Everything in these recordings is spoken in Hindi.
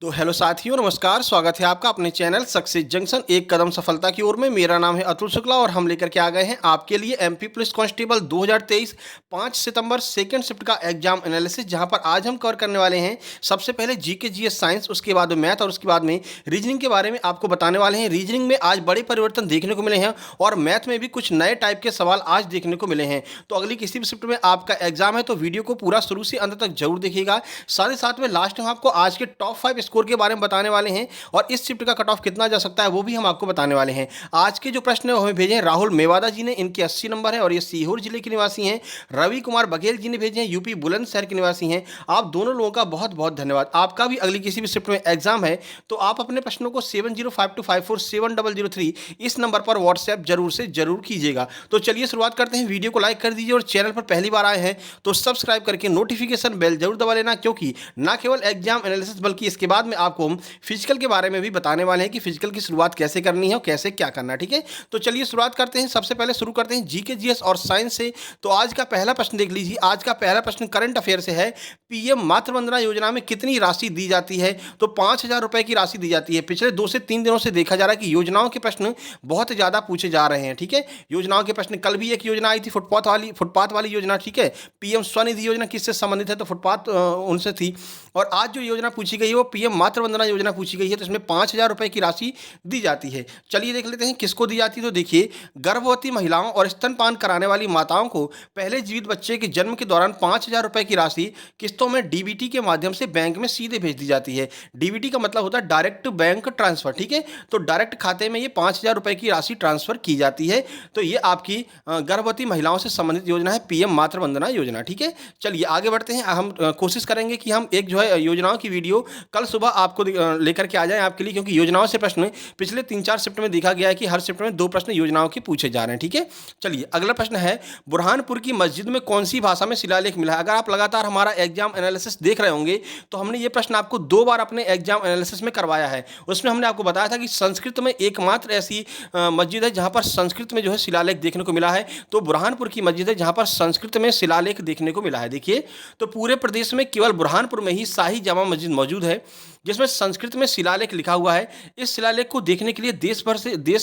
तो हेलो साथियों, नमस्कार। स्वागत है आपका अपने चैनल सक्सेस जंक्शन एक कदम सफलता की ओर में। मेरा नाम है अतुल शुक्ला और हम लेकर के आ गए हैं आपके लिए एमपी पुलिस कांस्टेबल 2023 5 सितंबर सेकंड शिफ्ट का एग्जाम एनालिसिस, जहां पर आज हम कवर करने वाले हैं सबसे पहले जीके जीएस साइंस, उसके बाद में मैथ और उसके बाद में रीजनिंग के बारे में आपको बताने वाले हैं। रीजनिंग में आज बड़े परिवर्तन देखने को मिले हैं और मैथ में भी कुछ नए टाइप के सवाल आज देखने को मिले हैं। तो अगली किसी भी शिफ्ट में आपका एग्जाम है तो वीडियो को पूरा शुरू से अंत तक जरूर देखिएगा। साथ ही साथ में लास्ट में आपको आज के टॉप 5 स्कोर के बारे में बताने वाले हैं और इस शिफ्ट का कट ऑफ कितना जा सकता है वो भी हम आपको बताने वाले हैं। आज के जो प्रश्न है वो हमें भेजे हैं राहुल मेवादा जी ने, इनके 80 नंबर है और ये सीहोर जिले के निवासी हैं। रवि कुमार बघेल जी ने भेजे हैं, यूपी बुलंदशहर के निवासी हैं। आप दोनों लोगों का बहुत बहुत धन्यवाद। आपका भी अगली किसी भी शिफ्ट में एग्जाम है तो आप अपने प्रश्नों को 7052547003 इस नंबर पर व्हाट्सएप जरूर से जरूर कीजिएगा। तो चलिए शुरुआत करते हैं। वीडियो को लाइक कर दीजिए और चैनल पर पहली बार आए हैं तो सब्सक्राइब करके नोटिफिकेशन बेल जरूर दबा लेना, क्योंकि ना केवल एग्जाम एनालिसिस बल्कि इसके बाद में आपको हम फिजिकल के बारे में भी बताने वाले हैं कि फिजिकल की शुरुआत कैसे करनी है और कैसे क्या करना है। ठीक है, तो चलिए शुरुआत करते हैं। सबसे पहले शुरू करते हैं जीके जीएस और साइंस से। तो आज का पहला प्रश्न देख लीजिए। आज का पहला प्रश्न करंट अफेयर से है। पीएम मातृ वंदना योजना में कितनी राशि दी जाती है? तो 5,000 रुपए की राशि दी जाती है। पिछले 2 से 3 दिनों से देखा जा रहा है कि योजनाओं के प्रश्न बहुत ज्यादा पूछे जा रहे हैं। ठीक है, योजनाओं के प्रश्न, कल भी एक योजना आई थी फुटपाथ वाली योजना। ठीक है, पीएम स्वनिधि योजना किससे संबंधित है? तो फुटपाथ उनसे थी। और आज जो योजना पूछी गई है वो पीएम मातृ वंदना योजना पूछी गई है, तो इसमें 5,000 रुपए की राशि दी जाती है। चलिए देख लेते हैं किसको दी जाती है। तो देखिए, गर्भवती महिलाओं और स्तनपान कराने वाली माताओं को पहले जीवित बच्चे के जन्म के दौरान 5,000 रुपए की राशि किस्तों में डीबीटी के माध्यम से बैंक में सीधे भेज दी जाती है। डीबीटी का मतलब होता है डायरेक्ट बैंक ट्रांसफर। ठीक है, तो डायरेक्ट खाते में ये 5,000 रुपए की राशि ट्रांसफर की जाती है। तो ये आपकी गर्भवती महिलाओं से संबंधित योजना है, पीएम मातृ वंदना योजना। ठीक है, चलिए आगे बढ़ते हैं। हम कोशिश करेंगे कि हम एक जो है योजनाओं की वीडियो कल सुबह आपको लेकर के आ जाए आपके लिए, क्योंकि योजनाओं से प्रश्न पिछले 3-4 शिफ्ट में देखा गया है कि हर शिफ्ट में 2 प्रश्न योजनाओं के पूछे जा रहे हैं। ठीक है, चलिए अगला प्रश्न है, बुरहानपुर की मस्जिद में कौन सी भाषा में शिलालेख मिला है? अगर आप लगातार हमारा एग्जाम एनालिसिस देख रहे होंगे तो हमने ये प्रश्न आपको 2 बार अपने एग्जाम एनालिसिस में करवाया है। उसमें हमने आपको बताया था कि संस्कृत में एकमात्र ऐसी मस्जिद है जहां पर संस्कृत में जो है शिलालेख देखने को मिला है। तो बुरहानपुर की मस्जिद है जहां पर संस्कृत में शिलालेख देखने को मिला है। देखिए, तो पूरे प्रदेश में केवल बुरहानपुर में ही शाही जामा मस्जिद मौजूद है जिसमें संस्कृत में शिलालेख लिखा हुआ है। इस शिलालेख को देखने के लिए देश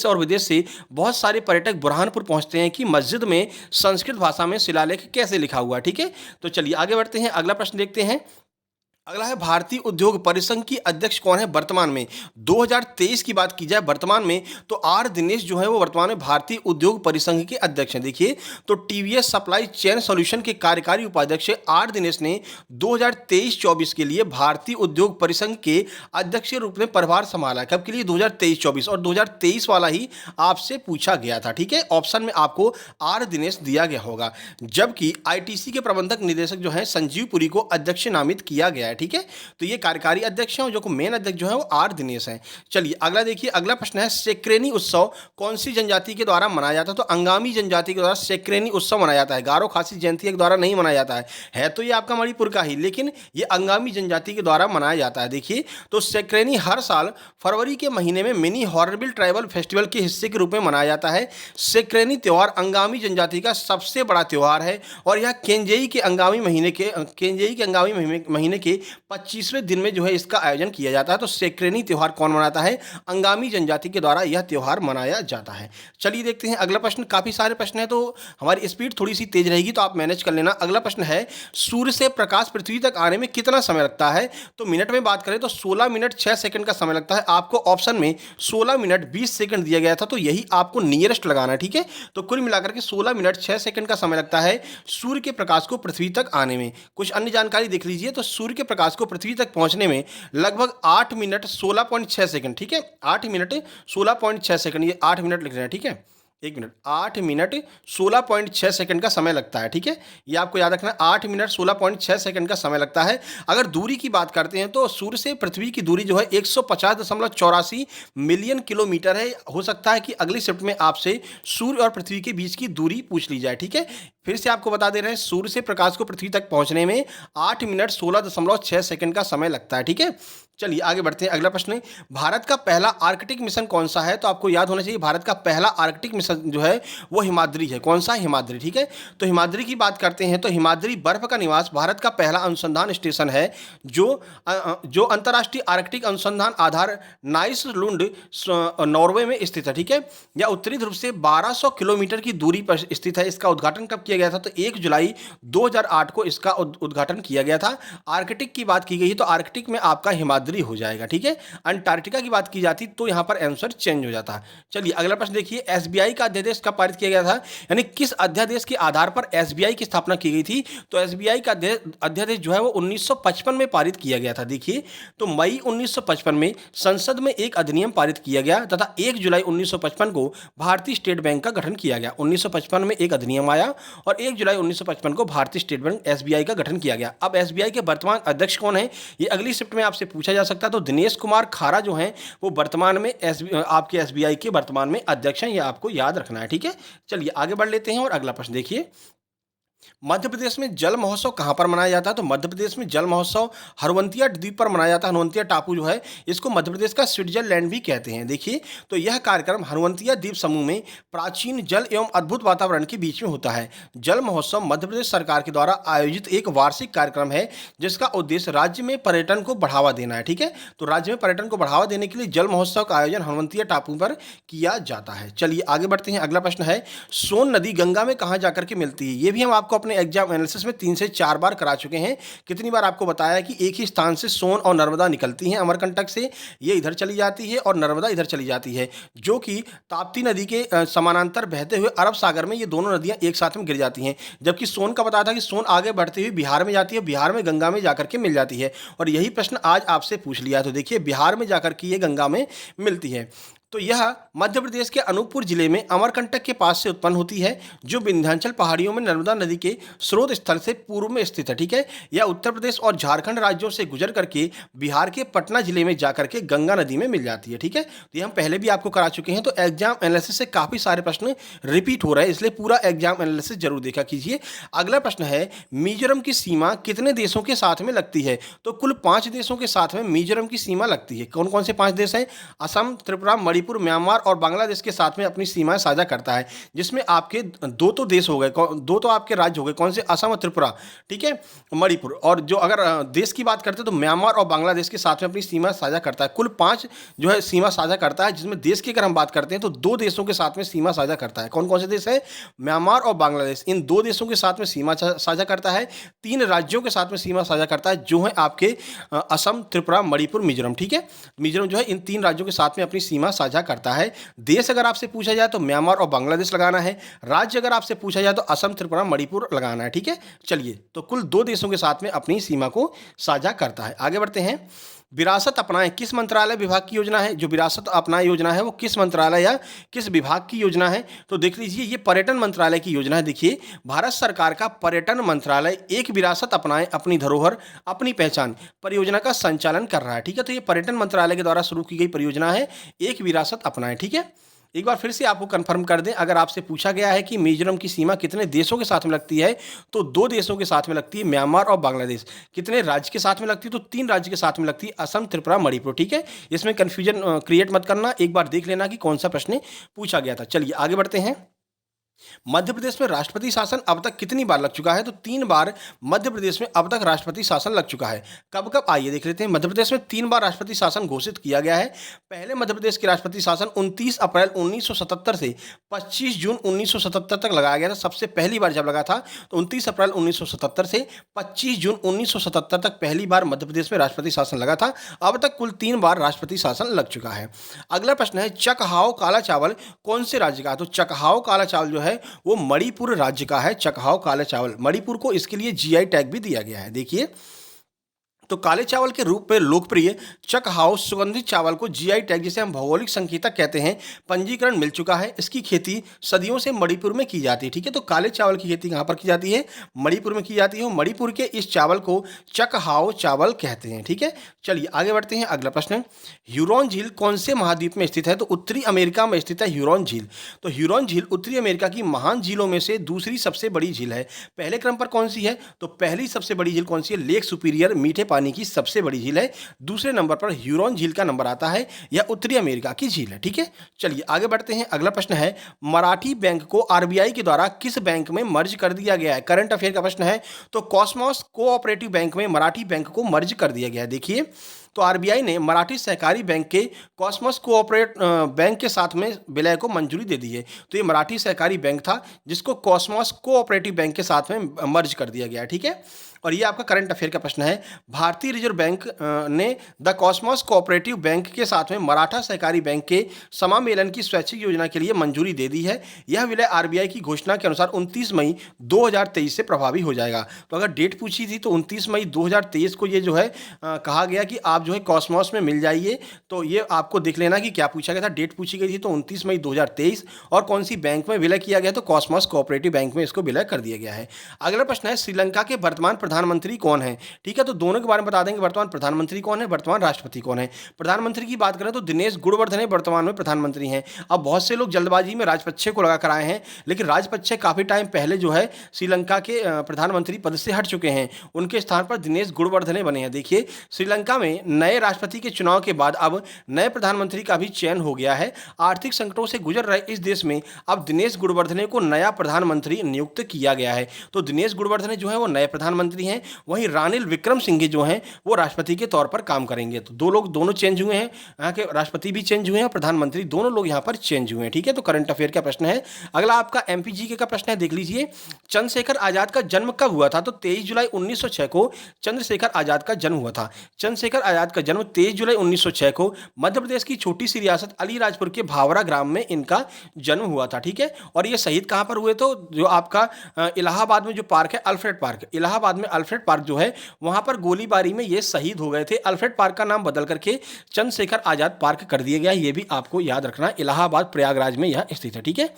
और विदेश से बहुत सारे पर्यटक बुरहानपुर पहुंचते हैं कि मस्जिद में संस्कृत भाषा में शिलालेख कैसे लिखा हुआ है। ठीक है, तो चलिए आगे बढ़ते हैं, अगला प्रश्न देखते हैं। अगला है, भारतीय उद्योग परिसंघ की अध्यक्ष कौन है वर्तमान में? 2023 की बात की जाए वर्तमान में तो आर दिनेश जो है वो वर्तमान में भारतीय उद्योग परिसंघ के अध्यक्ष हैं। देखिए, तो टीवीएस सप्लाई चेन सॉल्यूशन के कार्यकारी उपाध्यक्ष आर दिनेश ने 2023-24 के लिए भारतीय उद्योग परिसंघ के अध्यक्ष के रूप में पदभार संभाला। कब के लिए? 2023-24, और 2023 वाला ही आपसे पूछा गया था। ठीक है, ऑप्शन में आपको आर दिनेश दिया गया होगा, जबकि आईटीसी के प्रबंधक निदेशक जो है संजीव पुरी को अध्यक्ष नामित किया गया है। ठीक है, तो ये कार्यकारी अध्यक्ष हैं, जो को मेन अध्यक्ष जो है वो आर दिनेश हैं। चलिए अगला देखिए, अगला प्रश्न है, सेक्रेनी उत्सव कौन सी जनजाति के द्वारा मनाया जाता है? तो अंगामी जनजाति के द्वारा सेक्रेनी उत्सव मनाया जाता है। गारो खासी जयंती के द्वारा नहीं मनाया जाता है तो ये आपका मणिपुर का ही, लेकिन ये अंगामी जनजाति के द्वारा मनाया जाता है। देखिए, तो सेक्रेनी हर साल फरवरी के महीने में मिनी हॉर्नबिल ट्राइबल फेस्टिवल के हिस्से के रूप में मनाया जाता है। सेक्रेनी त्योहार अंगामी जनजाति का सबसे बड़ा त्योहार है और यह केंजेई के अंगामी महीने के 25वें दिन में जो है इसका आयोजन किया जाता है। तो सेक्रेनी त्योहार कौन मनाता है? अंगामी जनजाति के द्वारा यह त्योहार मनाया जाता है। चलिए देखते हैं अगला प्रश्न। काफी सारे प्रश्न हैं तो हमारी स्पीड थोड़ी सी तेज रहेगी, तो आप मैनेज कर लेना। अगला प्रश्न है, सूर्य से प्रकाश पृथ्वी तक आने में कितना समय लगता है? तो मिनट में बात करें तो 16 मिनट 6 सेकंड का समय लगता है। आपको ऑप्शन में 16 मिनट 20 सेकंड दिया गया था, तो यही आपको नियरेस्ट लगाना है। ठीक है, तो कुल मिलाकर के 16 मिनट 6 सेकंड का समय लगता है सूर्य के प्रकाश को पृथ्वी तक आने में। कुछ अन्य जानकारी देख लीजिए, तो सूर्य के प्रकाश को पृथ्वी तक पहुंचने में लगभग 8 मिनट 16.6 सेकंड। ठीक है, 8 मिनट 16.6 सेकंड, ये 8 मिनट लिख रहे हैं। ठीक है, 1 मिनट 8 मिनट 16.6 सेकंड का समय लगता है। ठीक है, ये आपको याद रखना, 8 मिनट 16.6 सेकंड का समय लगता है। अगर दूरी की बात करते हैं तो सूर्य से पृथ्वी की दूरी जो है 150.84 मिलियन किलोमीटर है। हो सकता है कि अगली शिफ्ट में आपसे सूर्य और पृथ्वी के बीच की दूरी पूछ ली जाए। ठीक है, फिर से आपको बता दे रहे हैं, सूर्य से प्रकाश को पृथ्वी तक पहुंचने में 8 मिनट 16.6 सेकंड का समय लगता है। ठीक है, चलिए आगे बढ़ते हैं। अगला प्रश्न है, भारत का पहला आर्कटिक मिशन कौन सा है? तो आपको याद होना चाहिए, भारत का पहला आर्कटिक मिशन जो है वो हिमाद्री है। कौन सा? हिमाद्री। ठीक है, तो हिमाद्री की बात करते हैं तो हिमाद्री बर्फ का निवास भारत का पहला अनुसंधान स्टेशन है जो अंतर्राष्ट्रीय आर्कटिक अनुसंधान आधार नाइसलुंड नॉर्वे में स्थित है। ठीक है, यह उत्तरी ध्रुव से 1200 किलोमीटर की दूरी पर स्थित है। इसका उद्घाटन कब किया गया था? तो 1 जुलाई 2008 को इसका उद्घाटन किया गया था। आर्कटिक की बात की गई है तो आर्कटिक में आपका हिमाद्री हो जाएगा। ठीक है, अंटार्कटिका की बात की जाती तो यहां पर आंसर चेंज हो जाता। चलिए अगला प्रश्न देखिए, एसबीआई का अध्यादेश कब पारित किया गया था? यानी किस अध्यादेश के आधार पर एसबीआई की स्थापना की गई थी? तो एसबीआई का अध्यादेश जो है वो 1955 में पारित किया गया था। देखिए, तो मई 1955 में संसद में एक अधिनियम पारित किया गया तथा 1 जुलाई 1955 को भारतीय स्टेट बैंक का गठन किया गया। 1955 में एक अधिनियम आया और 1 जुलाई 1955 को भारतीय स्टेट बैंक एसबीआई का गठन किया गया। अब एसबीआई के वर्तमान अध्यक्ष कौन है, ये अगली शिफ्ट में आपसे पूछा जा सकता है। तो दिनेश कुमार खारा जो हैं वो वर्तमान में आपके एसबीआई के वर्तमान में अध्यक्ष हैं, ये आपको याद रखना है। ठीक है, चलिए आगे बढ़ लेते हैं और अगला प्रश्न देखिए, मध्य प्रदेश में जल महोत्सव कहाँ पर मनाया जाता है? तो मध्य प्रदेश में जल महोत्सव हरवंतिया द्वीप पर मनाया जाता है। हरवंतिया टापू जो है इसको मध्य प्रदेश का स्विट्जरलैंड भी कहते हैं। देखिए, तो यह कार्यक्रम हरवंतिया द्वीप समूह में प्राचीन जल एवं अद्भुत वातावरण के बीच में होता है। जल महोत्सव मध्य प्रदेश सरकार के द्वारा आयोजित एक वार्षिक कार्यक्रम है जिसका उद्देश्य राज्य में पर्यटन को बढ़ावा देना है। ठीक है, तो राज्य में पर्यटन को बढ़ावा देने के लिए जल महोत्सव का आयोजन हरवंतिया टापू पर किया जाता है। चलिए आगे बढ़ते हैं। अगला प्रश्न है, सोन नदी गंगा में कहाँ जाकर के मिलती है? ये भी हम आपको अपने एग्जाम एनालिसिस में 3 से 4 बार करा चुके हैं। कितनी बार आपको बताया कि एक ही स्थान से सोन और नर्मदा निकलती हैं अमरकंटक से, ये इधर चली जाती है और नर्मदा इधर चली जाती है, जो कि ताप्ती नदी के समानांतर बहते हुए अरब सागर में ये दोनों नदियां एक साथ में गिर जाती हैं। जबकि सोन का बताया था कि सोन आगे बढ़ती हुई बिहार में जाती है, बिहार में गंगा में जाकर के मिल जाती है, और यही प्रश्न आज आपसे पूछ लिया। तो देखिए, बिहार में जाकर के ये गंगा में मिलती है। तो यह मध्य प्रदेश के अनूपपुर जिले में अमरकंटक के पास से उत्पन्न होती है, जो विंध्याचल पहाड़ियों में नर्मदा नदी के स्रोत स्थल से पूर्व में स्थित है। ठीक है, यह उत्तर प्रदेश और झारखंड राज्यों से गुजर करके बिहार के पटना जिले में जाकर के गंगा नदी में मिल जाती है। ठीक है, तो ये हम पहले भी आपको करा चुके हैं। तो एग्जाम एनालिसिस से काफ़ी सारे प्रश्न रिपीट हो रहे हैं, इसलिए पूरा एग्जाम एनालिसिस जरूर देखा कीजिए। अगला प्रश्न है, मिजोरम की सीमा कितने देशों के साथ में लगती है? तो कुल 5 देशों के साथ में मिजोरम की सीमा लगती है। कौन कौन से 5 देश हैं? असम, त्रिपुरा, मणिपुर, म्यांमार और बांग्लादेश के साथ में अपनी सीमाएं साझा करता है, जिसमें आपके 2 तो देश हो गए, 2 तो आपके राज्य हो गए। कौन से? असम और त्रिपुरा। ठीक है, मणिपुर। और जो अगर देश की बात करते हैं तो म्यांमार और बांग्लादेश के साथ में अपनी सीमा साझा करता है। कुल 5 जो है सीमा साझा करता है, जिसमें देश की अगर हम बात करते हैं तो 2 देशों के साथ में सीमा साझा करता है। कौन कौन से देश है? म्यांमार और बांग्लादेश, इन 2 देशों के साथ में सीमा साझा करता है। 3 राज्यों के साथ में सीमा साझा करता है, जो है आपके असम, त्रिपुरा, मणिपुर, मिजोरम। ठीक है, मिजोरम जो है इन 3 राज्यों के साथ में अपनी सीमा साझा करता है। देश अगर आपसे पूछा जाए तो म्यांमार और बांग्लादेश लगाना है। राज्य अगर आपसे पूछा जाए तो असम, त्रिपुरा, मणिपुर लगाना है। ठीक है, चलिए, तो कुल 2 देशों के साथ में अपनी सीमा को साझा करता है। आगे बढ़ते हैं। विरासत अपनाएं किस मंत्रालय विभाग की योजना है? जो विरासत अपनाएं योजना है वो किस मंत्रालय या किस विभाग की योजना है? तो देख लीजिए, ये पर्यटन मंत्रालय की योजना है। देखिए, भारत सरकार का पर्यटन मंत्रालय एक विरासत अपनाएं अपनी धरोहर अपनी पहचान परियोजना का संचालन कर रहा है। ठीक है, तो ये पर्यटन मंत्रालय के द्वारा शुरू की गई परियोजना है, एक विरासत अपनाएं। ठीक है, एक बार फिर से आपको कंफर्म कर दें, अगर आपसे पूछा गया है कि मिजोरम की सीमा कितने देशों के साथ में लगती है, तो 2 देशों के साथ में लगती है, म्यांमार और बांग्लादेश। कितने राज्य के साथ में लगती है? तो 3 राज्य के साथ में लगती है, असम, त्रिपुरा, मणिपुर। ठीक है, इसमें कंफ्यूजन क्रिएट मत करना, एक बार देख लेना कि कौन सा प्रश्न पूछा गया था। चलिए आगे बढ़ते हैं। मध्य प्रदेश में राष्ट्रपति शासन अब तक कितनी बार लग चुका है? तो 3 बार मध्य प्रदेश में अब तक राष्ट्रपति शासन लग चुका है। कब कब? आइए देख लेते हैं। मध्य प्रदेश में 3 बार राष्ट्रपति शासन घोषित किया गया है। पहले मध्य प्रदेश के राष्ट्रपति शासन 29 अप्रैल 1977 से 25 जून 1977 तक लगाया गया था। सबसे पहली बार जब लगा था तो 29 अप्रैल 1977 से 25 जून 1977 तक पहली बार मध्य प्रदेश में राष्ट्रपति शासन लगा था। अब तक कुल 3 बार राष्ट्रपति शासन लग चुका है। अगला प्रश्न है, चकहाव काला चावल कौन से राज्य का? तो चकहाव काला चावल जो है वो मणिपुर राज्य का है। चकहाव काला चावल, मणिपुर को इसके लिए जीआई टैग भी दिया गया है। देखिए, तो काले चावल के रूप में लोकप्रिय चकहाव सुगंधित चावल को जीआई टैग, जिसे हम भौगोलिक संकेतक कहते हैं, पंजीकरण मिल चुका है। इसकी खेती सदियों से मणिपुर में की जाती है। ठीक है, तो काले चावल की खेती कहाँ पर की जाती है? मणिपुर में की जाती है। मणिपुर के इस चावल को चकहाव चावल कहते हैं। ठीक है, चलिए आगे बढ़ते हैं। अगला प्रश्न, ह्यूरॉन झील कौन से महाद्वीप में स्थित है? तो उत्तरी अमेरिका में स्थित है ह्यूरॉन झील। तो ह्यूरॉन झील उत्तरी अमेरिका की महान झीलों में से दूसरी सबसे बड़ी झील है। पहले क्रम पर कौन सी है? तो पहली सबसे बड़ी झील कौन सी है? लेक सुपीरियर, मीठे पानी की सबसे बड़ी झील है। दूसरे नंबर पर ह्यूरॉन झील का नंबर आता है, यह उत्तरी अमेरिका की झील है। ठीक है, चलिए आगे बढ़ते हैं। अगला प्रश्न है, मराठी बैंक को आरबीआई के द्वारा किस बैंक में मर्ज कर दिया गया है? करंट अफेयर का प्रश्न है। तो कॉसमॉस कोऑपरेटिव बैंक में मराठी बैंक को मर्ज कर दिया गया है। देखिए, तो आरबीआई ने मराठी सहकारी बैंक के कॉसमॉस कोऑपरेट बैंक के साथ में विलय को मंजूरी दे दी है। तो ये मराठी सहकारी बैंक था जिसको कॉसमॉस कोऑपरेटिव बैंक के साथ में मर्ज कर दिया गया है। ठीक है, और ये आपका करंट अफेयर का प्रश्न है। भारतीय रिजर्व बैंक ने द कॉसमॉस कोऑपरेटिव बैंक के साथ में मराठा सहकारी बैंक के समामेलन की स्वैच्छिक योजना के लिए मंजूरी दे दी है। यह विलय आरबीआई की घोषणा के अनुसार 29 मई 2023 से प्रभावी हो जाएगा। तो अगर डेट पूछी थी तो 29 मई 2023 को ये जो है कहा गया कि आप जो है कॉसमॉस में मिल जाइए। तो ये आपको देख लेना कि क्या पूछा गया था। डेट पूछी गई थी तो 29 मई 2023, और कौन सी बैंक में विलय किया गया? तो कॉसमॉस कोऑपरेटिव बैंक में इसको विलय कर दिया गया है। अगला प्रश्न है, श्रीलंका के वर्तमान प्रधानमंत्री कौन है? ठीक है, तो दोनों के बारे में बता देंगे। वर्तमान प्रधानमंत्री कौन है, वर्तमान राष्ट्रपति कौन है? प्रधानमंत्री की बात करें तो दिनेश गुणवर्धने वर्तमान में प्रधानमंत्री हैं। अब बहुत से लोग जल्दबाजी में राजपक्षे को लगा कर आए हैं, लेकिन राजपक्षे काफी टाइम पहले जो है श्रीलंका के प्रधानमंत्री पद से हट चुके हैं। उनके स्थान पर दिनेश गुणवर्धने बने हैं। देखिए, श्रीलंका में नए राष्ट्रपति के चुनाव के बाद अब नए प्रधानमंत्री का भी चयन हो गया है। आर्थिक संकटों से गुजर रहे इस देश में अब दिनेश गुणवर्धने को नया प्रधानमंत्री नियुक्त किया गया है। तो दिनेश गुणवर्धने जो है वो नए प्रधानमंत्री हैं, वहीं रानिल विक्रमसिंघे जो हैं वो राष्ट्रपति के तौर पर काम करेंगे। तो दो लोग दोनों चेंज हुए हैं, यहाँ के राष्ट्रपति भी चेंज हुए हैं, प्रधानमंत्री दोनों लोग यहाँ पर चेंज हुए हैं। ठीक है, तो करंट अफेयर का प्रश्न है। अगला आपका एमपीजीके का प्रश्न है, देख लीजिए। चंद्रशेखर आजाद का जन्म कब हुआ था? तो 23 जुलाई 1906 को चंद्रशेखर आजाद का जन्म हुआ था। चंद्रशेखर आजाद का जन्म 23 जुलाई 1906 को मध्य प्रदेश की छोटी सी रियासत अलीराजपुर के भावरा ग्राम में इनका जन्म हुआ था। ठीक है, और ये शहीद कहाँ पर हुए? तो जो आपका इलाहाबाद में जो पार्क है अल्फ्रेड पार्क, इलाहाबाद में अल्फ्रेड पार्क जो है वहां पर गोलीबारी में ये शहीद हो गए थे। अल्फ्रेड पार्क का नाम बदल करके चंद्रशेखर आजाद पार्क कर दिया गया। ये भी आपको याद रखना, इलाहाबाद प्रयागराज में यह स्थित है। ठीक है,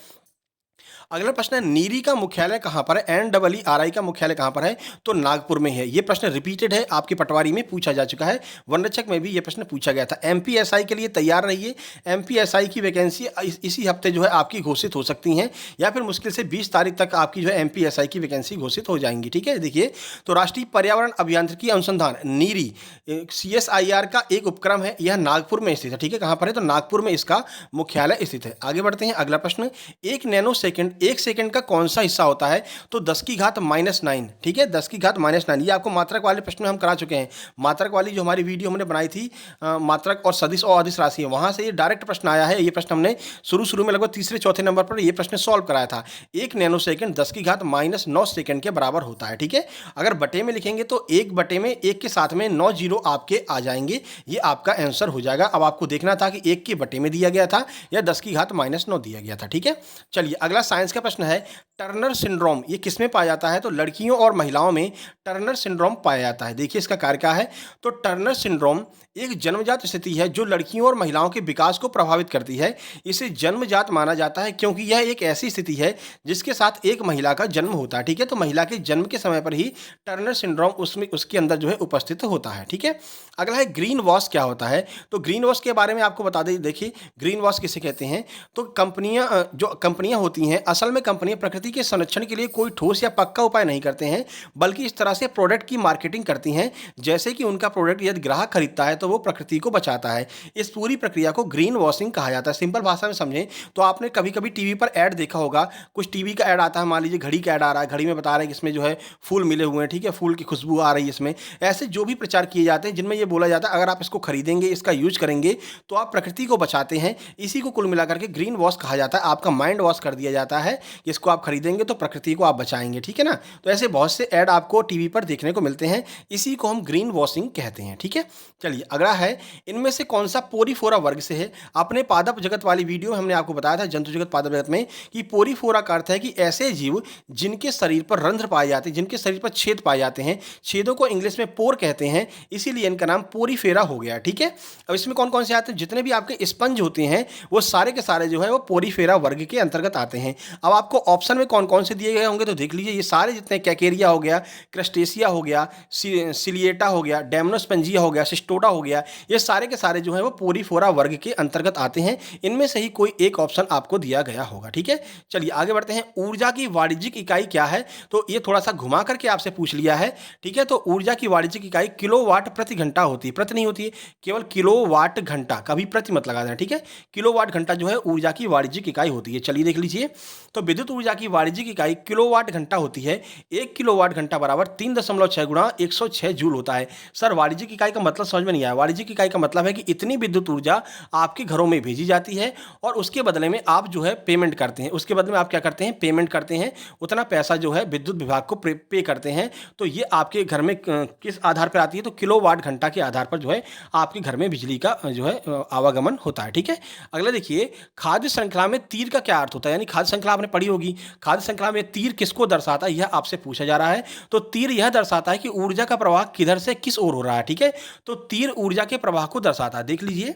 अगला प्रश्न है, नीरी का मुख्यालय कहां पर है? NEERI का मुख्यालय कहां पर है? तो नागपुर में है। यह प्रश्न रिपीटेड है, आपके पटवारी में पूछा जा चुका है, वनरक्षक में भी यह प्रश्न पूछा गया था। एमपीएसआई के लिए तैयार रहिए। एमपीएसआई की वैकेंसी इसी हफ्ते जो है आपकी घोषित हो सकती हैं, या फिर मुश्किल से 20 तारीख तक आपकी जो है एमपीएसआई की वैकेंसी घोषित हो जाएंगी। ठीक है, देखिए, तो राष्ट्रीय पर्यावरण अभियांत्रिकी अनुसंधान नीरी CSIR का एक उपक्रम है, यह नागपुर में स्थित है। ठीक है, कहां पर है? तो नागपुर में इसका मुख्यालय स्थित है। आगे बढ़ते हैं। अगला प्रश्न, 1 नैनो सेकंड 1 सेकंड का कौन सा हिस्सा होता है? तो 10 की घात -9। ठीक है, 10 की घात -9। ये आपको मात्रक वाले प्रश्न में हम करा चुके हैं। मात्रक वाली जो हमारी वीडियो हमने बनाई थी, मात्रक और सदिश और अदिश राशि है, वहां से ये डायरेक्ट प्रश्न आया है। ये प्रश्न हमने शुरू में लगभग तीसरे चौथे नंबर पर ये प्रश्न सॉल्व कराया था। 1 नैनो सेकंड 10 की घात -9 सेकंड के बराबर होता है। ठीक है, अगर बटे में लिखेंगे तो 1 बटे में 1 के साथ में 9 जीरो आपके आ जाएंगे, ये आपका आंसर हो जाएगा। अब आपको देखना था कि 1 के बटे में दिया गया था या 10 की घात -9 दिया गया था। ठीक है, चलिए अगला साइंस का प्रश्न है, टर्नर सिंड्रोम ये किसमें पाया जाता है? तो लड़कियों और महिलाओं में टर्नर सिंड्रोम पाया जाता है। देखिए, इसका कार्य क्या है? तो टर्नर सिंड्रोम एक जन्मजात स्थिति है जो लड़कियों और महिलाओं के विकास को प्रभावित करती है। इसे जन्मजात माना जाता है क्योंकि यह एक ऐसी स्थिति है जिसके साथ एक महिला का जन्म होता है। ठीक है, तो महिला के जन्म के समय पर ही टर्नर सिंड्रोम उसके अंदर जो है उपस्थित होता है। ठीक है, अगला है ग्रीन वॉश क्या होता है? तो ग्रीन वॉश के बारे में आपको बता दें। देखिए, ग्रीन वॉश किसे कहते हैं? तो कंपनियां होती हैं, असल में कंपनियां प्रकृति के संरक्षण के लिए कोई ठोस या पक्का उपाय नहीं करते हैं, बल्कि इस तरह से प्रोडक्ट की मार्केटिंग करती हैं जैसे कि उनका प्रोडक्ट यदि ग्राहक खरीदता है तो वो प्रकृति को बचाता है। इस पूरी प्रक्रिया को ग्रीन वॉशिंग कहा जाता है। सिंपल भाषा में समझें तो आपने कभी कभी टीवी पर ऐड देखा होगा, कुछ टीवी का ऐड आता है, मान लीजिए घड़ी का ऐड आ रहा है, घड़ी में बता रहे हैं कि इसमें जो है फूल मिले हुए हैं। ठीक है, फूल की खुशबू आ रही है इसमें। ऐसे जो भी प्रचार किए जाते हैं जिनमें ये बोला जाता है अगर आप इसको खरीदेंगे, इसका यूज करेंगे तो आप प्रकृति को बचाते हैं। इसी को कुल मिलाकर के ग्रीन वॉश कहा जाता है। आपका माइंड वॉश कर दिया जाता है कि इसको आप खरीदेंगे तो प्रकृति को आप बचाएंगे। ठीक है ना, तो ऐसे बहुत से ऐड आपको टीवी पर देखने को मिलते हैं, इसी को हम ग्रीन वॉशिंग कहते हैं। ठीक है, चलिए अगला है, इनमें से कौन सा पोरीफोरा वर्ग से है? अपने पादप जगत वाली वीडियो हमने आपको बताया था जंतु जगत पादप जगत में कि पोरीफोरा का अर्थ है कि ऐसे जीव जिनके शरीर पर रंध्र पाए जाते हैं, जिनके शरीर पर छेद पाए जाते हैं। छेदों को इंग्लिश में पोर कहते हैं, इसीलिए इनका नाम पोरीफेरा हो गया। ठीक है, अब इसमें कौन कौन से आते हैं? जितने भी आपके स्पंज होते हैं वो सारे के सारे जो है वो पोरीफेरा वर्ग के अंतर्गत आते हैं। अब आपको ऑप्शन में कौन कौन से दिए गए होंगे, तो देख लीजिए ये सारे जितने कैकेरिया हो गया, क्रस्टेसिया हो गया, सिलिएटा हो गया, डेमनोस्पेंजिया हो गया, सिस्टोडा हो गया, ये सारे के सारे जो है वो पोरीफोरा वर्ग के अंतर्गत आते हैं। इनमें से ही कोई एक ऑप्शन आपको दिया गया होगा। ठीक है, चलिए आगे बढ़ते हैं। ऊर्जा की वाणिज्यिक इकाई क्या है, तो ये थोड़ा सा घुमा करके आपसे पूछ लिया है। ठीक है, तो ऊर्जा की वाणिज्यिक इकाई किलोवाट प्रति घंटा होती है, प्रति नहीं होती है, केवल किलोवाट घंटा, कभी प्रति मत लगा देना। ठीक है, किलोवाट घंटा जो है ऊर्जा की वाणिज्यिक इकाई होती है। चलिए देख लीजिए, तो विद्युत ऊर्जा की वाणिज्यिक इकाई किलोवाट घंटा होती है। 1 किलोवाट घंटा बराबर 3.6 गुणा 106 जूल होता है। सर वाणिज्यिक इकाई का मतलब समझ में नहीं आया। वाणिज्यिक इकाई का मतलब है कि इतनी विद्युत ऊर्जा आपके घरों में भेजी जाती है और उसके बदले में आप जो है पेमेंट करते हैं। उसके बदले में आप क्या करते हैं, पेमेंट करते हैं, उतना पैसा जो है विद्युत विभाग को पे करते हैं। तो ये आपके घर में किस आधार पर आती है, तो किलोवाट घंटा के आधार पर जो है आपके घर में बिजली का जो है आवागमन होता है। ठीक है, अगला देखिए, खाद्य श्रृंखला में तीर का क्या अर्थ होता है, यानी खाद्य श्रृंखला आपने पढ़ी होगी, खाद्य श्रृंखला में तीर किसको दर्शाता है, यह आपसे पूछा जा रहा है। तो तीर यह दर्शाता है कि ऊर्जा का प्रवाह किधर से किस ओर हो रहा है। ठीक है, तो तीर ऊर्जा के प्रवाह को दर्शाता है। देख लीजिए,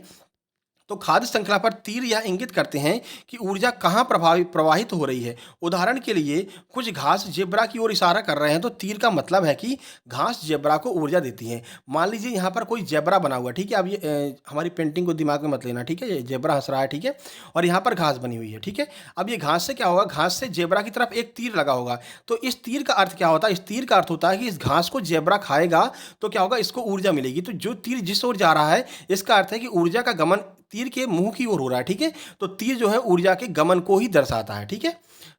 तो खाद्य श्रृंखला पर तीर यह इंगित करते हैं कि ऊर्जा कहाँ प्रवाहित हो रही है। उदाहरण के लिए कुछ घास जेब्रा की ओर इशारा कर रहे हैं, तो तीर का मतलब है कि घास जेब्रा को ऊर्जा देती है। मान लीजिए यहाँ पर कोई जेब्रा बना हुआ है। ठीक है, अब ये हमारी पेंटिंग को दिमाग में मत लेना। ठीक है, ये जेब्रा हंस रहा है। ठीक है, और यहाँ पर घास बनी हुई है। ठीक है, अब ये घास से क्या होगा, घास से जेब्रा की तरफ एक तीर लगा होगा। तो इस तीर का अर्थ क्या होता है, इस तीर का अर्थ होता है कि इस घास को जेब्रा खाएगा तो क्या होगा, इसको ऊर्जा मिलेगी। तो जो तीर जिस ओर जा रहा है, इसका अर्थ है कि ऊर्जा का गमन तीर के मुंह की ओर हो रहा है। ठीक है, तो तीर जो है ऊर्जा के गमन को ही दर्शाता है। ठीक है,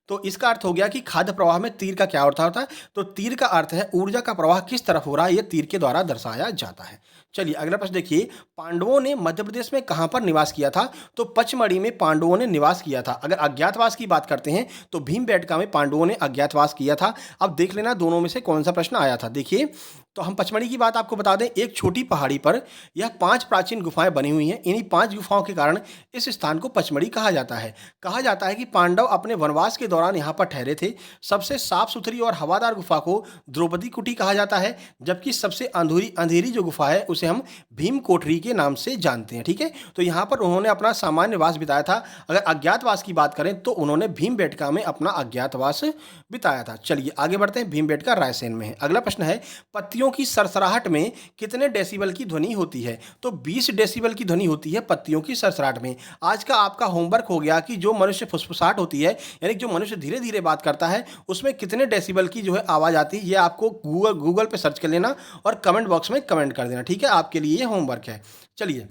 तो इसका अर्थ हो गया कि खाद्य प्रवाह में तीर का क्या अर्थ होता है, तो तीर का अर्थ है ऊर्जा का प्रवाह किस तरफ हो रहा है, यह तीर के द्वारा दर्शाया जाता है। चलिए अगला प्रश्न देखिए, पांडवों ने मध्य प्रदेश में कहां पर निवास किया था, तो पचमढ़ी में पांडवों ने निवास किया था। अगर अज्ञातवास की बात करते हैं तो भीमबेटका में पांडवों ने अज्ञातवास किया था। अब देख लेना दोनों में से कौन सा प्रश्न आया था। देखिए, तो हम पचमढ़ी की बात आपको बता दें, एक छोटी पहाड़ी पर यह 5 प्राचीन गुफाएं बनी हुई हैं। इन्हीं 5 गुफाओं के कारण इस स्थान को पचमढ़ी कहा जाता है। कहा जाता है कि पांडव अपने वनवास के दौरान यहाँ पर ठहरे थे। सबसे साफ सुथरी और हवादार गुफा को द्रौपदी कुटी कहा जाता है, जबकि सबसे अंधेरी जो गुफा है उसे हम भीम कोठरी के नाम से जानते हैं। ठीक है, तो यहाँ पर उन्होंने अपना सामान्य वास बिताया था। अगर अज्ञातवास की बात करें तो उन्होंने भीमबेटका में अपना अज्ञातवास बिताया था। चलिए आगे बढ़ते हैं, भीमबेटका रायसेन में है। अगला प्रश्न है, पत्तियों की सरसराहट में कितने डेसिबल की ध्वनि होती है, तो 20 डेसिबल की ध्वनि होती है पत्तियों की सरसराहट में। आज का आपका होमवर्क हो गया कि जो मनुष्य फुसफुसाहट होती है, यानी जो मनुष्य धीरे धीरे बात करता है, उसमें कितने डेसिबल की जो है आवाज़ आती है, ये आपको गूगल पे सर्च कर लेना और कमेंट बॉक्स में कमेंट कर देना। ठीक है, आपके लिए ये होमवर्क है। चलिए,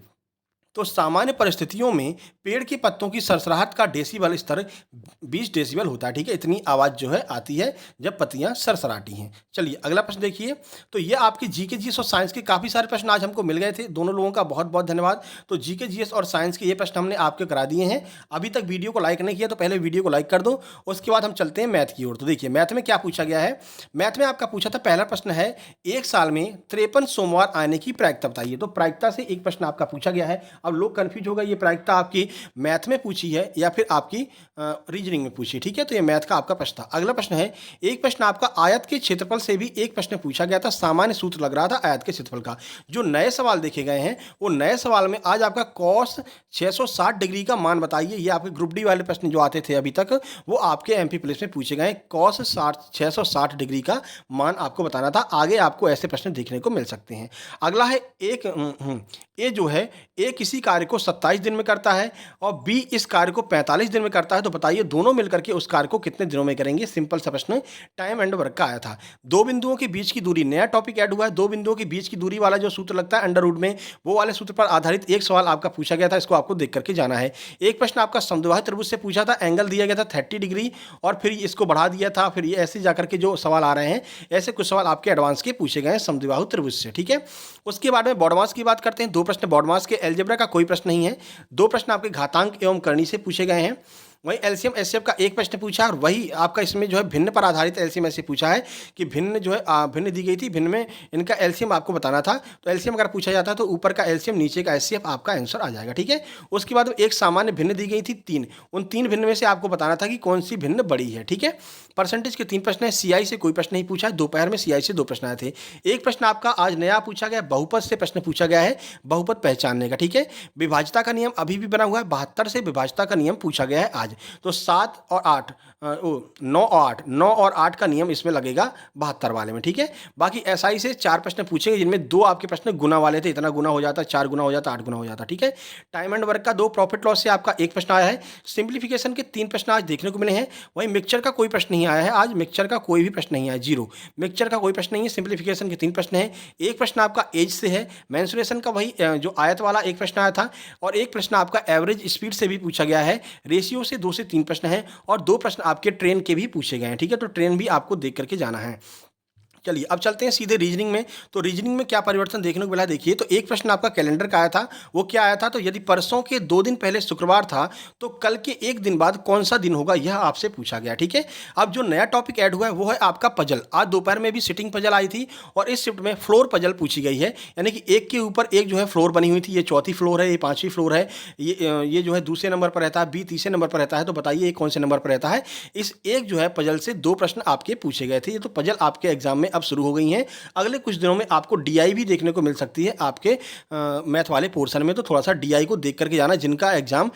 तो सामान्य परिस्थितियों में पेड़ के पत्तों की सरसराहट का डेसिबल स्तर 20 डेसिबल होता है। ठीक है, इतनी आवाज़ जो है आती है जब पत्तियां सरसराती हैं। चलिए अगला प्रश्न देखिए, तो ये आपके जीके जीएस और साइंस के काफ़ी सारे प्रश्न आज हमको मिल गए थे। दोनों लोगों का बहुत बहुत धन्यवाद। तो जीके जीएस और साइंस के ये प्रश्न हमने आपके करा दिए हैं। अभी तक वीडियो को लाइक नहीं किया तो पहले वीडियो को लाइक कर दो, उसके बाद हम चलते हैं मैथ की ओर। तो देखिए मैथ में क्या पूछा गया है। मैथ में आपका पूछा था, पहला प्रश्न है, एक साल में 53 सोमवार आने की प्रायिकता बताइए। तो प्रायिकता से एक प्रश्न आपका पूछा गया है। अब लोग कंफ्यूज होगा, ये प्रायिकता आपकी मैथ में पूछी है या फिर आपकी रीजनिंग में पूछी। ठीक है, तो ये मैथ का आपका प्रश्न था। अगला प्रश्न है, एक प्रश्न आपका आयत के क्षेत्रफल से भी एक प्रश्न पूछा गया था। सामान्य सूत्र लग रहा था आयत के क्षेत्रफल का। जो नए सवाल देखे गए हैं वो नए सवाल में आज आपका कॉस 660 डिग्री का मान बताइए। ये आपके ग्रुप डी वाले प्रश्न जो आते थे अभी तक, वो आपके एमपी प्लेस में पूछे गए। कॉस 660 डिग्री का मान आपको बताना था। आगे आपको ऐसे प्रश्न देखने को मिल सकते हैं। अगला है, ए जो है, ए किसी कार्य को 27 दिन में करता है और बी इस कार्य को 45 दिन में करता है। तो बताइए दोनों मिलकर के उस कार्य को कितने दिनों में करेंगे। सिंपल सा प्रश्न टाइम एंड वर्क का आया था। दो बिंदुओं के बीच की दूरी, नया टॉपिक ऐड हुआ है। दो बिंदुओं के बीच की दूरी वाला जो सूत्र लगता है अंडर रूट में, वो वाले सूत्र पर आधारित एक सवाल आपका पूछा गया था। इसको आपको देख करके जाना है। एक प्रश्न आपका समद्विबाहु त्रिभुज से पूछा था। एंगल दिया गया था 30 डिग्री और फिर इसको बढ़ा दिया था। फिर ये ऐसे जाकर के जो सवाल आ रहे हैं, ऐसे कुछ सवाल आपके एडवांस के पूछे गए हैं समद्विबाहु त्रिभुज से। ठीक है, उसके बाद में बॉडमास की बात करते हैं। दो प्रश्न बॉडमास के, अलजेब्रा का कोई प्रश्न नहीं है। दो प्रश्न आपके घातांक एवं करनी से पूछे गए हैं। वही एलसीएम एचसीएफ का एक प्रश्न पूछा और वही आपका इसमें जो है भिन्न पर आधारित एलसीएम ऐसे पूछा है कि भिन्न जो है भिन्न दी गई थी, भिन्न में इनका एलसीएम आपको बताना था। तो एलसीएम अगर पूछा जाता है तो ऊपर का एलसीएम नीचे का एचसीएफ आपका आंसर आ जाएगा। ठीक है, उसके बाद एक सामान्य भिन्न दी गई थी 3, उन 3 भिन्न में से आपको बताना था कि कौन सी भिन्न बड़ी है। ठीक है, परसेंटेज के 3 प्रश्न है। सीआई से कोई प्रश्न नहीं पूछा है। दोपहर में सीआई से 2 प्रश्न आए थे। एक प्रश्न आपका आज नया पूछा गया, बहुपद से प्रश्न पूछा गया है, बहुपद पहचानने का। ठीक है, विभाज्यता का नियम अभी भी बना हुआ है। 72 से विभाज्यता का नियम पूछा गया है आज। आज। तो 7 और 8 9 और 8 9 और 8 का नियम इसमें लगेगा 72 वाले में, ठीक है। बाकी एसआई से 4 प्रश्न पूछेंगे जिनमें 2 आपके प्रश्न गुना वाले थे, इतना गुना हो जाता, 4 गुना हो जाता, 8 गुना हो जाता, ठीक है। टाइम एंड वर्क का 2, प्रॉफिट लॉस से आपका 1 प्रश्न आया है। सिंप्लीफिकेशन के 3 प्रश्न आज देखने को मिले हैं। वहीं मिक्सचर का कोई प्रश्न नहीं आया है आज, मिक्सचर का कोई भी प्रश्न नहीं आया, 0। मिक्सचर का कोई प्रश्न नहीं है। सिंप्लीफिकेशन के 3 प्रश्न हैं। 1 प्रश्न आपका एज से है। मेंसुरेशन का वही जो आयत वाला 1 प्रश्न आया था, और 1 प्रश्न आपका एवरेज स्पीड से भी पूछा गया है। रेशियो से 2 से 3 प्रश्न हैं, और 2 प्रश्न आपके ट्रेन के भी पूछे गए हैं, ठीक है। तो ट्रेन भी आपको देख करके जाना है। चलिए अब चलते हैं सीधे रीजनिंग में। तो रीजनिंग में क्या परिवर्तन देखने को मिला, देखिए। तो 1 प्रश्न आपका कैलेंडर का आया था। वो क्या आया था, तो यदि परसों के 2 दिन पहले शुक्रवार था तो कल के 1 दिन बाद कौन सा दिन होगा, यह आपसे पूछा गया, ठीक है। अब जो नया टॉपिक ऐड हुआ है वो है आपका पजल। आज दोपहर में भी सिटिंग पजल आई थी, और इस शिफ्ट में फ्लोर पजल पूछी गई है, यानी कि एक के ऊपर एक जो है फ्लोर बनी हुई थी। ये चौथी फ्लोर है, ये 5वीं फ्लोर है, ये जो है दूसरे नंबर पर रहता है, बी तीसरे नंबर पर रहता है। तो बताइए ये कौन से नंबर पर रहता है। इस एक जो है पजल से 2 प्रश्न आपके पूछे गए थे। ये तो पजल आपके एग्जाम में अब शुरू हो गई हैं। अगले कुछ दिनों में आपको डीआई भी देखने को मिल सकती है आपके मैथ वाले पोर्शन में। तो थोड़ा सा डीआई को देख करके जाना, जिनका एग्जाम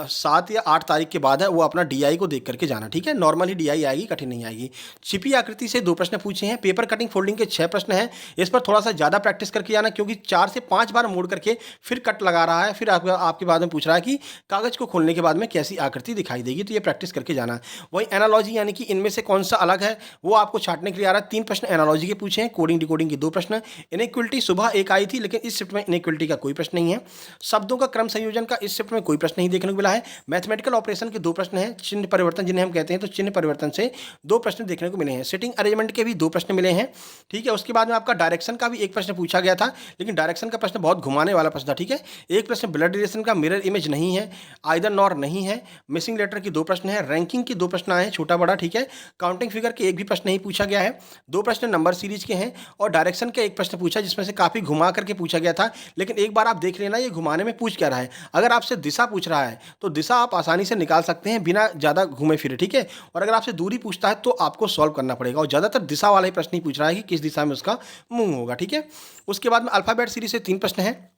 7 या 8 तारीख के बाद है, वो अपना डीआई को देख करके जाना, ठीक है। नॉर्मल ही डीआई आएगी, कठिन नहीं आएगी। छिपी आकृति से 2 प्रश्न पूछे हैं। पेपर कटिंग फोल्डिंग के 6 प्रश्न हैं। इस पर थोड़ा सा ज़्यादा प्रैक्टिस करके जाना, क्योंकि 4 से 5 बार मोड़ करके फिर कट लगा रहा है। फिर आपके बाद में पूछ रहा है कि कागज को खोलने के बाद में कैसी आकृति दिखाई देगी। तो ये प्रैक्टिस करके जाना। वही एनालॉजी, यानी कि इनमें से कौन सा अलग है, वो आपको छांटने के लिए आ रहा है। 3 प्रश्न एनालॉजी के पूछे हैं। कोडिंग डिकोडिंग के 2 प्रश्न। इनइक्वलिटी सुबह एक आई थी, लेकिन इस शिफ्ट में इनइक्वलिटी का कोई प्रश्न नहीं है। शब्दों का क्रम संयोजन का इस शिफ्ट में कोई प्रश्न नहीं देखने को मिला है। मैथमेटिकल ऑपरेशन के 2 प्रश्न हैं। चिन्ह परिवर्तन जिन्हें हम कहते हैं, तो चिन्ह परिवर्तन से 2 प्रश्न देखने को मिले हैं। सिटिंग अरेंजमेंट के भी 2 प्रश्न मिले हैं, ठीक है। उसके बाद में आपका डायरेक्शन का भी 1 प्रश्न पूछा गया था, लेकिन डायरेक्शन का प्रश्न बहुत घुमाने वाला प्रश्न था, ठीक है। 1 प्रश्न ब्लड रिलेशन का मिरर इमेज नहीं है, आइदर नॉर नहीं है। मिसिंग लेटर की 2 प्रश्न है। रैंकिंग के 2 प्रश्न आए हैं, छोटा बड़ा, ठीक है। काउंटिंग फिगर के 1 भी प्रश्न नहीं पूछा गया है। 2 प्रश्न नंबर सीरीज के हैं, और डायरेक्शन का 1 प्रश्न पूछा, जिसमें से काफ़ी घुमा करके पूछा गया था। लेकिन एक बार आप देख लेना ये घुमाने में पूछ क्या रहा है। अगर आपसे दिशा पूछ रहा है तो दिशा आप आसानी से निकाल सकते हैं बिना ज़्यादा घूमे फिरे, ठीक है। और अगर आपसे दूरी पूछता है तो आपको सॉल्व करना पड़ेगा, और ज़्यादातर दिशा वाला ही प्रश्न ही पूछ रहा है कि किस दिशा में उसका मुंह होगा, ठीक है। उसके बाद में अल्फाबेट सीरीज से 3 प्रश्न हैं।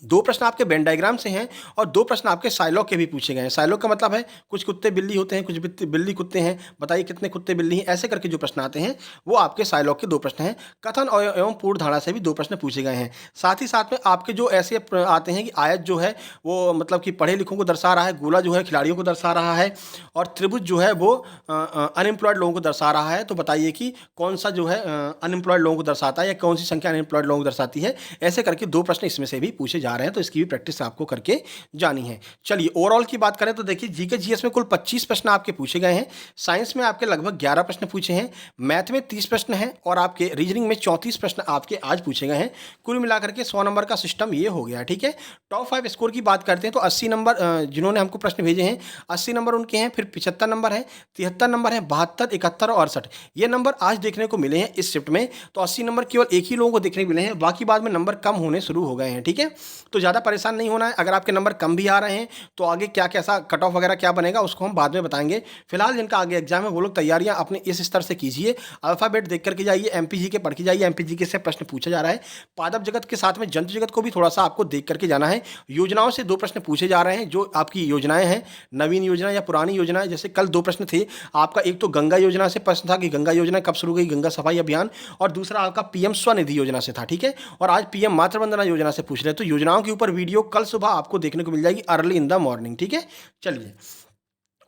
2 प्रश्न आपके वेन डायग्राम से हैं, और 2 प्रश्न आपके साइलॉग के भी पूछे गए हैं। साइलॉग का मतलब है कुछ कुत्ते बिल्ली होते हैं, कुछ बिल्ली कुत्ते हैं, बताइए कितने कुत्ते बिल्ली हैं, ऐसे करके जो प्रश्न आते हैं वो आपके साइलॉग के 2 प्रश्न हैं। कथन एवं पूर्ण धारणा से भी 2 प्रश्न पूछे गए हैं। साथ ही साथ में आपके जो ऐसे आते हैं कि आयत जो है वो मतलब कि पढ़े लिखों को दर्शा रहा है, गोला जो है खिलाड़ियों को दर्शा रहा है, और त्रिभुज जो है वो अनएम्प्लॉयड लोगों को दर्शा रहा है। तो बताइए कि कौन सा जो है अनएम्प्लॉयड लोगों को दर्शाता है, या कौन सी संख्या अनएम्प्लॉयड लोगों को दर्शाती है। ऐसे करके 2 प्रश्न इसमें से भी पूछे जा रहे हैं, तो इसकी भी प्रैक्टिस आपको करके जानी है। चलिए ओवरऑल की बात करें तो देखिए, जीके जीएस में कुल 25 प्रश्न आपके पूछे गए हैं। साइंस में आपके लगभग 11 प्रश्न पूछे हैं। मैथ में 30 प्रश्न हैं, और आपके रीजनिंग में 34 प्रश्न आपके आज पूछे गए हैं। कुल मिलाकर के 100 नंबर का सिस्टम ये हो गया, ठीक है। टॉप 5 स्कोर की बात करते हैं तो 80 नंबर जिन्होंने हमको प्रश्न भेजे हैं, 80 नंबर उनके हैं। फिर 75 नंबर है, 73 नंबर है, 72, 71 और 68 ये नंबर आज देखने को मिले हैं इस शिफ्ट में। तो 80 नंबर केवल एक ही लोगों को देखने को मिले हैं, बाकी बाद में नंबर कम होने शुरू हो गए हैं, ठीक है। तो ज़्यादा परेशान नहीं होना है। अगर आपके नंबर कम भी आ रहे हैं तो आगे क्या कैसा कट ऑफ वगैरह क्या बनेगा उसको हम बाद में बताएंगे। फिलहाल जिनका आगे एग्जाम है वो लोग तैयारियां अपने इस स्तर से कीजिए। अल्फाबेट देख करके जाइए, एमपीजी के पढ़ के जाइए, एमपीजी के से प्रश्न पूछा जा रहा है। पादप जगत के साथ में जंतु जगत को भी थोड़ा सा आपको देख करके जाना है। योजनाओं से 2 प्रश्न पूछे जा रहे हैं, जो आपकी योजनाएं हैं, नवीन योजना या पुरानी योजना। जैसे कल 2 प्रश्न थे आपका, एक तो गंगा योजना से प्रश्न था कि गंगा योजना कब शुरू हुई, गंगा सफाई अभियान, और दूसरा आपका पीएम स्वनिधि योजना से था, ठीक है। और आज पीएम मातृ वंदना योजना से पूछ रहे हैं। तो योजनाओं के ऊपर वीडियो कल सुबह आपको देखने को मिल जाएगी अर्ली इन द मॉर्निंग, ठीक है। चलिए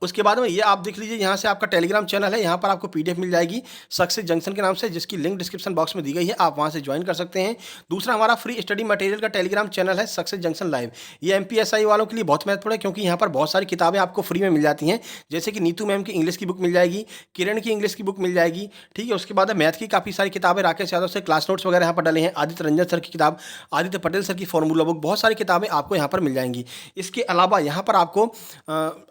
उसके बाद में ये आप देख लीजिए, यहाँ से आपका टेलीग्राम चैनल है, यहाँ पर आपको पीडीएफ मिल जाएगी सक्सेस जंक्शन के नाम से, जिसकी लिंक डिस्क्रिप्शन बॉक्स में दी गई है, आप वहाँ से ज्वाइन कर सकते हैं। दूसरा हमारा फ्री स्टडी मटेरियल का टेलीग्राम चैनल है सक्सेस जंक्शन लाइव। ये एमपीएसआई वालों के लिए बहुत महत्वपूर्ण है, क्योंकि यहाँ पर बहुत सारी किताबें आपको फ्री में मिल जाती हैं। जैसे कि नीतू मैम की इंग्लिश की बुक मिल जाएगी, किरण की इंग्लिश की बुक मिल जाएगी, ठीक है। उसके बाद मैथ की काफ़ी सारी किताबें, राकेश यादव से क्लास नोट्स वगैरह यहाँ पर डाले हैं, आदित्य रंजन सर की किताब, आदित्य पटेल सर की फॉर्मूला बुक, बहुत सारी किताबें आपको यहाँ पर मिल जाएंगी। इसके अलावा यहाँ पर आपको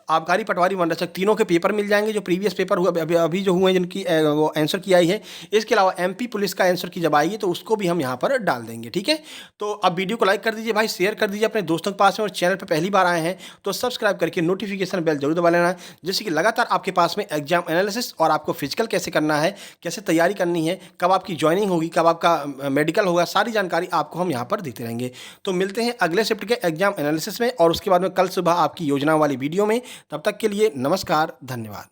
आबकारी पटवारी वन रक्षक तीनों के पेपर मिल जाएंगे, जो प्रीवियस पेपर हुआ अभी जो हुए हैं, जिनकी वो आंसर की आई है। इसके अलावा एमपी पुलिस का आंसर की जब आएगी तो उसको भी हम यहाँ पर डाल देंगे, ठीक है। तो अब वीडियो को लाइक कर दीजिए भाई, शेयर कर दीजिए अपने दोस्तों के पास में, और चैनल पर पहली बार आए हैं तो सब्सक्राइब करके नोटिफिकेशन बेल जरूर दबा लेना, जिससे कि लगातार आपके पास में एग्जाम एनालिसिस और आपको फिजिकल कैसे करना है, कैसे तैयारी करनी है, कब आपकी ज्वाइनिंग होगी, कब आपका मेडिकल होगा, सारी जानकारी आपको हम यहाँ पर देते रहेंगे। तो मिलते हैं अगले शिफ्ट के एग्जाम एनालिसिस में, और उसके बाद में कल सुबह आपकी योजना वाली वीडियो में। तब तक के लिए नमस्कार, धन्यवाद।